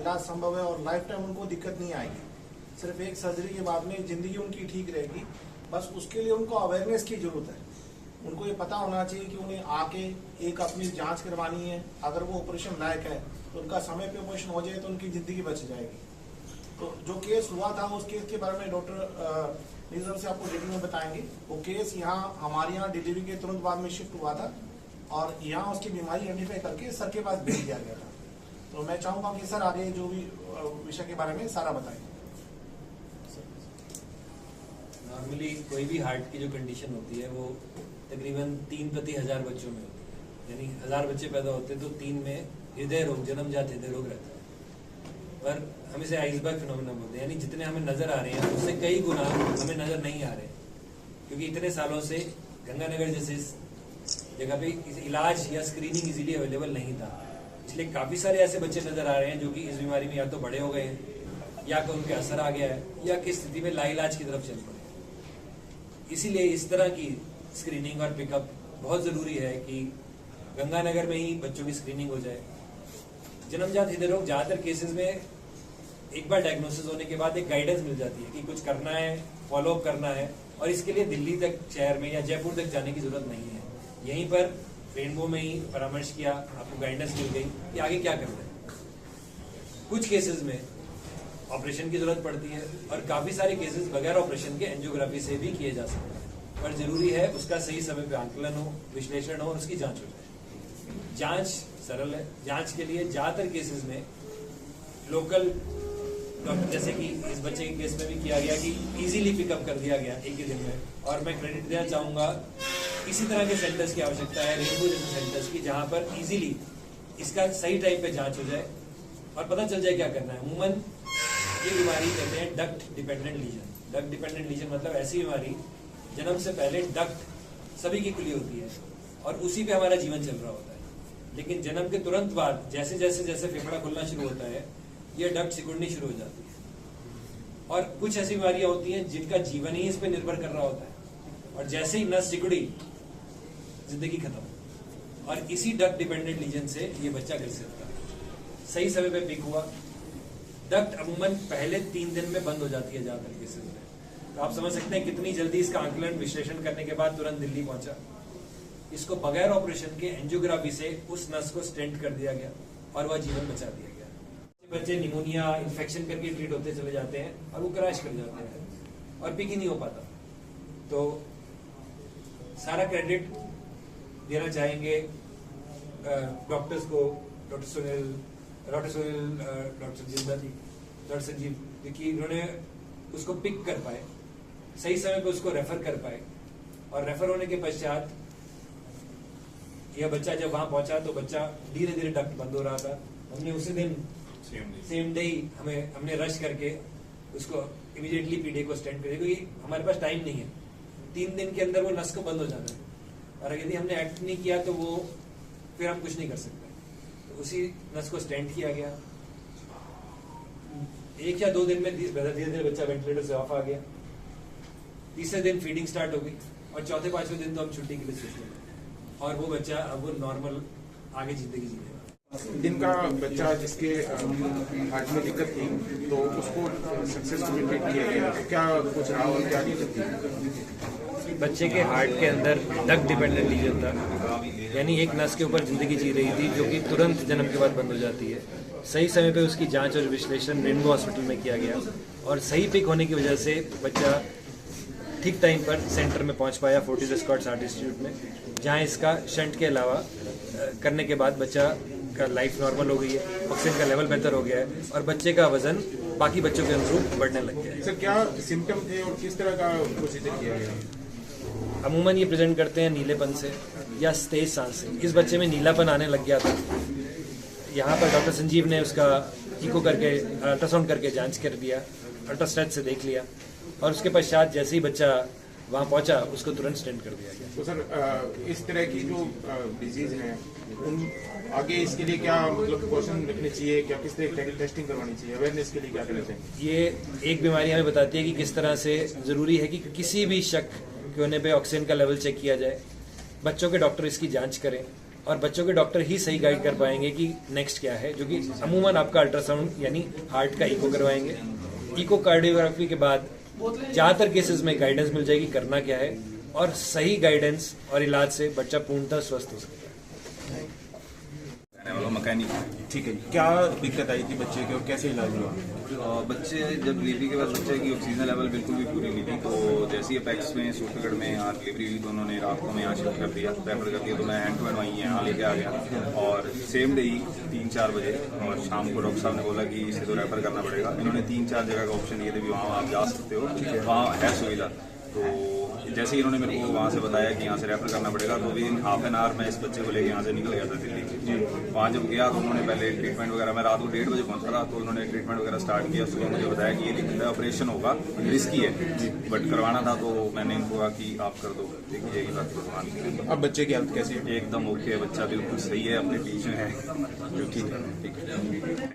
इलाज संभव है और लाइफ टाइम उनको दिक्कत नहीं आएगी। सिर्फ एक सर्जरी के बाद में जिंदगी उनकी ठीक रहेगी। बस उसके लिए उनको अवेयरनेस की जरूरत है। उनको ये पता होना चाहिए कि उन्हें आके एक अपनी जांच करवानी है। अगर वो ऑपरेशन लायक है तो उनका समय पे ऑपरेशन हो जाए तो उनकी जिंदगी बच जाएगी। तो जो केस हुआ था उस केस के बारे में डॉक्टर निज़र से आपको डिटेल में बताएंगे। वो केस यहाँ हमारे यहाँ डिलीवरी के तुरंत बाद में शिफ्ट हुआ था और यहाँ उसकी बीमारी आइडेंटिफाई करके सर के पास भेज दिया गया था। तो मैं चाहूंगा कि सर आगे जो भी विषय के बारे में सारा बताएं। नॉर्मली कोई भी हार्ट की जो कंडीशन होती है वो तकरीबन 3 प्रति 1000 बच्चों में होती है। यानी 1000 बच्चे पैदा होते हैं तो 3 में हृदय रोग, जन्मजात हृदय रोग रहता है। पर हम इसे आइसबर्ग फिनोमेना बोलते हैं, यानी जितने हमें नजर आ रहे हैं उससे कई गुना हमें नजर नहीं आ रहे, क्योंकि इतने सालों से गंगानगर जैसे जगह पे इलाज या स्क्रीनिंग इजीली अवेलेबल नहीं था। इसलिए काफी सारे ऐसे बच्चे नजर आ रहे हैं जो कि इस बीमारी में या तो बड़े हो गए हैं या कि उनके असर आ गया है या किस स्थिति में लाइलाज की तरफ चल पड़े। इसीलिए इस तरह की स्क्रीनिंग और पिकअप बहुत जरूरी है कि गंगानगर में ही बच्चों की स्क्रीनिंग हो जाए। जन्मजात हृदय रोग ज्यादातर केसेस में एक बार डायग्नोसिस होने के बाद एक गाइडेंस मिल जाती है कि कुछ करना है, फॉलोअप करना है, और इसके लिए दिल्ली तक शहर में या जयपुर तक जाने की जरूरत नहीं है। यहीं पर रेनबो में ही परामर्श किया, आपको गाइडेंस मिल गई कि आगे क्या करना है। कुछ केसेस में ऑपरेशन की जरूरत पड़ती है और काफी सारे केसेस बगैर ऑपरेशन के एंजियोग्राफी से भी किए जा सकते हैं, पर जरूरी है उसका सही समय पे आंकलन हो, विश्लेषण हो और उसकी जांच हो जाए। जांच सरल है। जांच के लिए ज्यादातर केसेस में लोकल डॉक्टर, जैसे कि इस बच्चे के केस में भी किया गया कि इजीली पिकअप कर दिया गया एक ही दिन में। और मैं क्रेडिट देना चाहूंगा, इसी तरह के सेंटर्स की आवश्यकता है, रेनबो जैसे सेंटर्स की, जहां पर इजीली इसका सही टाइम पे जांच हो जाए और पता चल जाए क्या करना है। अमूमन ये बीमारी कहते हैं duct dependent lesion. Duct dependent lesion मतलब ऐसी बीमारी जन्म से पहले डक्ट सभी की खुली होती है और उसी पे हमारा जीवन चल रहा होता है, लेकिन जन्म के तुरंत बाद जैसे जैसे जैसे फेफड़ा खुलना शुरू होता है ये डक्ट सिकुड़नी शुरू हो जाती है। और कुछ ऐसी बीमारियां होती हैं जिनका जीवन ही इस पे निर्भर कर रहा होता है, और जैसे ही नस सिकुड़ी जिंदगी खत्म। और इसी डक्ट डिपेंडेंट लीजन से ये बच्चा ग्रसित था। सही समय पे पिक हुआ। डक्ट अमूमन पहले 3 दिन में बंद हो जाती है ज्यादातर केसेस में। तो आप समझ सकते हैं कितनी जल्दी इसका आंकलन विश्लेषण करने के बाद तुरंत दिल्ली पहुंचा। इसको बगैर ऑपरेशन के एंजियोग्राफी से उस नस को स्टेंट कर दिया गया और वह जीवन बचा दिया गया। बच्चे निमोनिया इन्फेक्शन करके ट्रीट होते चले जाते हैं और वो क्रैश कर जाते हैं और पिक ही नहीं हो पाता। तो सारा क्रेडिट देना चाहेंगे डॉक्टर्स को, डॉक्टर सुनील, डॉक्टर जिंदा जी, डॉक्टर संजीव, क्योंकि उन्होंने उसको पिक कर पाए, सही समय पे उसको रेफर कर पाए, और रेफर होने के पश्चात यह बच्चा जब वहां पहुंचा तो बच्चा धीरे धीरे डक्ट बंद हो रहा था। हमने उसी दिन सेम डे ही हमने रश करके उसको इमीडिएटली पीडे को स्टेंट कर दिया, क्योंकि हमारे पास टाइम नहीं है। 3 दिन के अंदर वो नस को बंद हो जाना है, और यदि हमने एक्ट नहीं किया तो वो फिर हम कुछ नहीं कर सकते। तो उसी नस को स्टेंट किया गया। 1 या 2 दिन में धीरे धीरे बच्चा वेंटिलेटर से ऑफ आ गया। तीसरे दिन फीडिंग स्टार्ट हो गई और चौथे 5वें दिन तो हम छुट्टी के लिए शिफ्ट हो गए, और वो बच्चा अब वो नॉर्मल आगे जिंदगी जीने। दिन का बच्चा जिसके हार्ट में दिक्कत थी तो उसको सक्सेसफुली ट्रीट किया गया, तो क्या कुछ रहा और क्या दिक्कत थी? बच्चे के हार्ट के अंदर डक्ट डिपेंडेंट लीजन था, यानी एक नस के ऊपर जिंदगी जी रही थी जो कि तुरंत जन्म के बाद बंद हो जाती है। सही समय पे उसकी जांच और विश्लेषण रेनबो हॉस्पिटल में किया गया और सही पिक होने की वजह से बच्चा ठीक टाइम पर सेंटर में पहुंच पाया, फोर्टिस एस्कॉर्ट्स हार्ट इंस्टीट्यूट में, जहां इसका शंट के अलावा करने के बाद बच्चा का लाइफ नॉर्मल हो गई है, ऑक्सीजन का लेवल बेहतर हो गया है और बच्चे का वजन बाकी बच्चों के अनुरूप बढ़ने लग गया है। सर, क्या सिम्टम थे और किस तरह का प्रोसीजर किया गया? अमूमन ये प्रेजेंट करते हैं नीलेपन से या तेज सांस से। इस बच्चे में नीलापन आने लग गया था। यहाँ पर डॉक्टर संजीव ने उसका इको करके, अल्ट्रासाउंड करके जांच कर दिया, अल्ट्रास्टैट से देख लिया, और उसके पश्चात जैसे ही बच्चा वहाँ पहुंचा उसको तुरंत स्टेंट कर दिया गया। तो सर, इस तरह की जो डिजीज है उन आगे इसके लिए क्या मतलब प्रिकॉशन रखनी चाहिए, क्या किस तरह की टेस्टिंग करवानी चाहिए, अवेयरनेस के लिए क्या करना चाहिए? ये एक बीमारी हमें बताती है कि किस तरह से जरूरी है कि किसी भी शक के होने पे ऑक्सीजन का लेवल चेक किया जाए, बच्चों के डॉक्टर इसकी जांच करें और बच्चों के डॉक्टर ही सही गाइड कर पाएंगे कि नेक्स्ट क्या है, जो कि अमूमन आपका अल्ट्रासाउंड यानी हार्ट का इको करवाएंगे। इको कार्डियोग्राफी के बाद ज़्यादातर केसेस में गाइडेंस मिल जाएगी करना क्या है, और सही गाइडेंस और इलाज से बच्चा पूर्णतः स्वस्थ हो सकता है। मैकेनिक। ठीक है, क्या दिक्कत आई थी बच्चे के और कैसे इलाज हुआ? बच्चे जब डिलीवरी के बाद बच्चे की ऑक्सीजन लेवल बिल्कुल भी पूरी नहीं थी, तो जैसे ही अपेक्स में सूरतगढ़ में यहाँ डिलीवरी हुई तो उन्होंने रात को मैं यहाँ शिफ्ट कर दिया, रेफर कर दिया। तो मैं हैंड टू हैंड वहीं यहाँ लेके आ गया और सेम डे ही 3-4 बजे और शाम को डॉक्टर साहब ने बोला कि इसे तो रेफर करना पड़ेगा। इन्होंने 3-4 जगह का ऑप्शन दिए थे भी वहाँ आप जा सकते हो, वहाँ है सुविधा। तो जैसे ही इन्होंने मेरे को वहाँ से बताया कि यहाँ से रेफर करना पड़ेगा, तो with in half an hour मैं इस बच्चे को लेके यहाँ से निकल गया था दिल्ली। वहाँ जब गया तो उन्होंने पहले ट्रीटमेंट वगैरह, मैं रात को 1:30 बजे पहुँचा था, तो उन्होंने ट्रीटमेंट वगैरह स्टार्ट किया। सुबह मुझे बताया कि ये दिक्कत है, ऑपरेशन होगा, रिस्की है, बट करवाना था। तो मैंने इनको कहा कि आप कर दो, देखिए यही बात भगवान। अब बच्चे की हालत कैसी है? एकदम ओके है, बच्चा बिल्कुल सही है, अपने बीच में है। ठीक है।